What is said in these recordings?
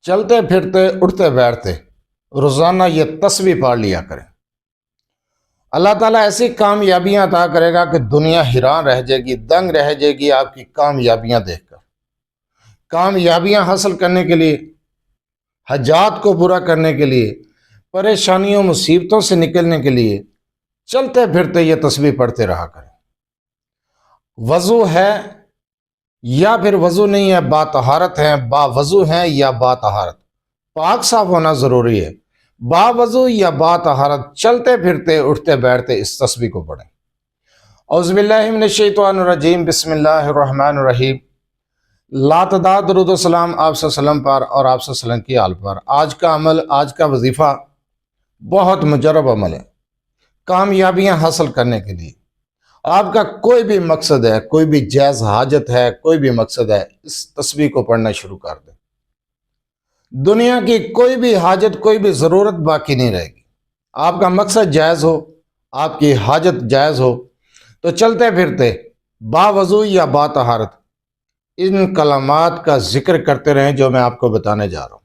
چلتے پھرتے اٹھتے بیٹھتے روزانہ یہ تسبیح پڑھ لیا کریں۔ اللہ تعالیٰ ایسی کامیابیاں عطا کرے گا کہ دنیا حیران رہ جائے گی، دنگ رہ جائے گی آپ کی کامیابیاں دیکھ کر۔ کامیابیاں حاصل کرنے کے لیے، حاجات کو پورا کرنے کے لیے، پریشانیوں مصیبتوں سے نکلنے کے لیے چلتے پھرتے یہ تسبیح پڑھتے رہا کریں۔ وضو ہے یا پھر وضو نہیں ہے، با طہارت ہے، با وضو ہے یا با طہارت، پاک صاف ہونا ضروری ہے۔ با وضو یا با طہارت چلتے پھرتے اٹھتے بیٹھتے اس تسبیح کو پڑھیں۔ اعوذ باللہ من الشیطان الرجیم، بسم اللہ الرحمن الرحیم۔ لاتعداد درود و سلام آپ صلی اللہ علیہ وسلم پر اور آپ صلی اللہ علیہ وسلم کی آل پر۔ آج کا عمل، آج کا وظیفہ بہت مجرب عمل ہے کامیابیاں حاصل کرنے کے لیے۔ آپ کا کوئی بھی مقصد ہے، کوئی بھی جائز حاجت ہے، کوئی بھی مقصد ہے، اس تسبیح کو پڑھنا شروع کر دیں۔ دنیا کی کوئی بھی حاجت، کوئی بھی ضرورت باقی نہیں رہے گی۔ آپ کا مقصد جائز ہو، آپ کی حاجت جائز ہو تو چلتے پھرتے با وضو یا با طہارت ان کلمات کا ذکر کرتے رہیں جو میں آپ کو بتانے جا رہا ہوں۔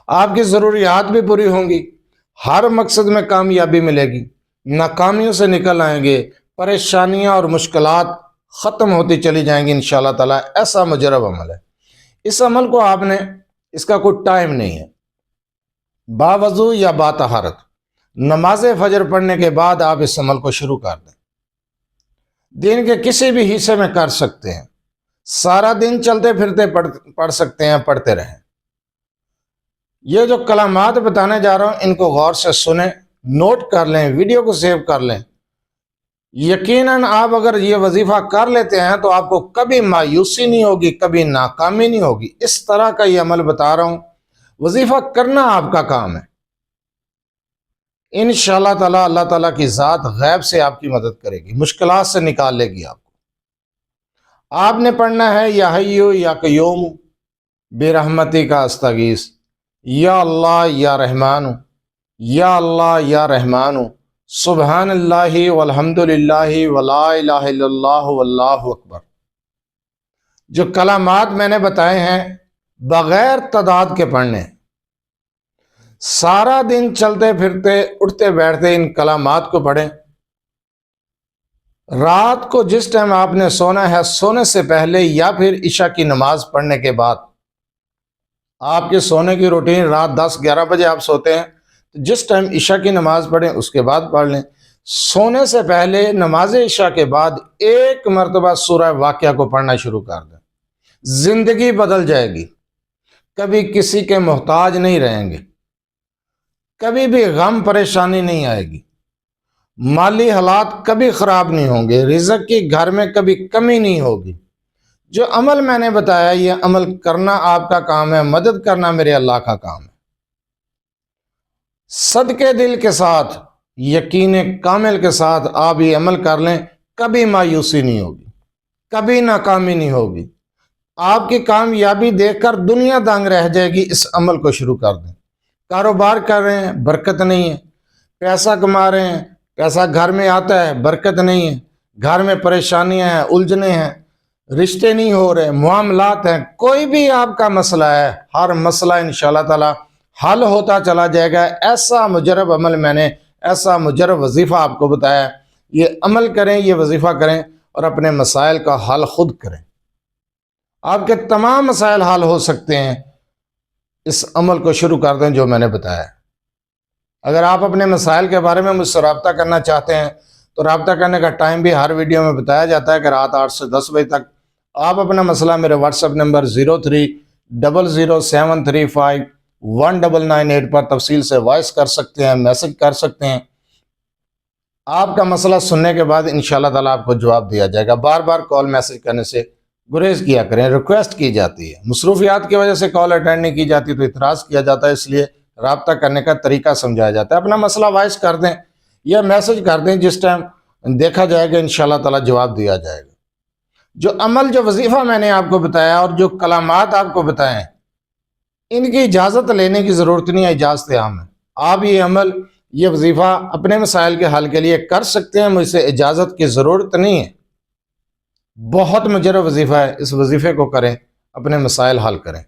آپ کی ضروریات بھی پوری ہوں گی، ہر مقصد میں کامیابی ملے گی، ناکامیوں سے نکل آئیں گے، پریشانیاں اور مشکلات ختم ہوتی چلی جائیں گی انشاءاللہ تعالیٰ۔ ایسا مجرب عمل ہے۔ اس عمل کو آپ نے، اس کا کوئی ٹائم نہیں ہے، با وضو یا با طہارت نماز فجر پڑھنے کے بعد آپ اس عمل کو شروع کر دیں۔ دن کے کسی بھی حصے میں کر سکتے ہیں، سارا دن چلتے پھرتے پڑھ سکتے ہیں، پڑھتے رہیں۔ یہ جو کلمات بتانے جا رہا ہوں ان کو غور سے سنیں، نوٹ کر لیں، ویڈیو کو سیو کر لیں۔ یقیناً آپ اگر یہ وظیفہ کر لیتے ہیں تو آپ کو کبھی مایوسی نہیں ہوگی، کبھی ناکامی نہیں ہوگی۔ اس طرح کا یہ عمل بتا رہا ہوں، وظیفہ کرنا آپ کا کام ہے۔ انشاءاللہ تعالیٰ اللہ تعالیٰ کی ذات غیب سے آپ کی مدد کرے گی، مشکلات سے نکال لے گی آپ کو۔ آپ نے پڑھنا ہے یا حیو یا قیوم برحمتی کا استغیث، یا اللہ یا رحمانو، یا اللہ یا رحمانو، سبحان اللہ والحمد للہ ولا الہ الا اللہ واللہ اکبر۔ جو کلمات میں نے بتائے ہیں بغیر تعداد کے پڑھنے، سارا دن چلتے پھرتے اٹھتے بیٹھتے ان کلمات کو پڑھیں۔ رات کو جس ٹائم آپ نے سونا ہے، سونے سے پہلے یا پھر عشاء کی نماز پڑھنے کے بعد، آپ کے سونے کی روٹین رات 10-11 بجے آپ سوتے ہیں تو جس ٹائم عشاء کی نماز پڑھیں اس کے بعد پڑھ لیں۔ سونے سے پہلے نماز عشاء کے بعد ایک مرتبہ سورہ واقعہ کو پڑھنا شروع کر دیں، زندگی بدل جائے گی۔ کبھی کسی کے محتاج نہیں رہیں گے، کبھی بھی غم پریشانی نہیں آئے گی، مالی حالات کبھی خراب نہیں ہوں گے، رزق کی گھر میں کبھی کمی نہیں ہوگی۔ جو عمل میں نے بتایا یہ عمل کرنا آپ کا کام ہے، مدد کرنا میرے اللہ کا کام ہے۔ صدقے دل کے ساتھ، یقین کامل کے ساتھ آپ یہ عمل کر لیں، کبھی مایوسی نہیں ہوگی، کبھی ناکامی نہیں ہوگی۔ آپ کی کامیابی دیکھ کر دنیا دنگ رہ جائے گی۔ اس عمل کو شروع کر دیں۔ کاروبار کر رہے ہیں، برکت نہیں ہے، پیسہ کما رہے ہیں، پیسہ گھر میں آتا ہے، برکت نہیں ہے، گھر میں پریشانیاں ہیں، الجھنیں ہیں، رشتے نہیں ہو رہے، معاملات ہیں، کوئی بھی آپ کا مسئلہ ہے، ہر مسئلہ انشاءاللہ تعالی حل ہوتا چلا جائے گا۔ ایسا مجرب عمل میں نے، ایسا مجرب وظیفہ آپ کو بتایا، یہ عمل کریں، یہ وظیفہ کریں اور اپنے مسائل کا حل خود کریں۔ آپ کے تمام مسائل حل ہو سکتے ہیں، اس عمل کو شروع کر دیں جو میں نے بتایا۔ اگر آپ اپنے مسائل کے بارے میں مجھ سے رابطہ کرنا چاہتے ہیں تو رابطہ کرنے کا ٹائم بھی ہر ویڈیو میں بتایا جاتا ہے کہ رات 8 سے 10 بجے تک آپ اپنا مسئلہ میرے واٹس ایپ نمبر 030007351998 پر تفصیل سے وائس کر سکتے ہیں، میسج کر سکتے ہیں۔ آپ کا مسئلہ سننے کے بعد انشاءاللہ تعالیٰ آپ کو جواب دیا جائے گا۔ بار بار کال میسج کرنے سے گریز کیا کریں، ریکویسٹ کی جاتی ہے، مصروفیات کی وجہ سے کال اٹینڈ نہیں کی جاتی تو اعتراض کیا جاتا ہے، اس لیے رابطہ کرنے کا طریقہ سمجھایا جاتا ہے۔ اپنا مسئلہ وائس کر دیں یا میسج کر دیں، جس ٹائم دیکھا جائے گا انشاءاللہ تعالیٰ جواب دیا جائے گا۔ جو عمل، جو وظیفہ میں نے آپ کو بتایا اور جو کلمات آپ کو بتائے ہیں، ان کی اجازت لینے کی ضرورت نہیں ہے، اجازت عام ہے۔ آپ یہ عمل، یہ وظیفہ اپنے مسائل کے حل کے لیے کر سکتے ہیں، مجھ سے اجازت کی ضرورت نہیں ہے۔ بہت مجرب وظیفہ ہے، اس وظیفے کو کریں، اپنے مسائل حل کریں۔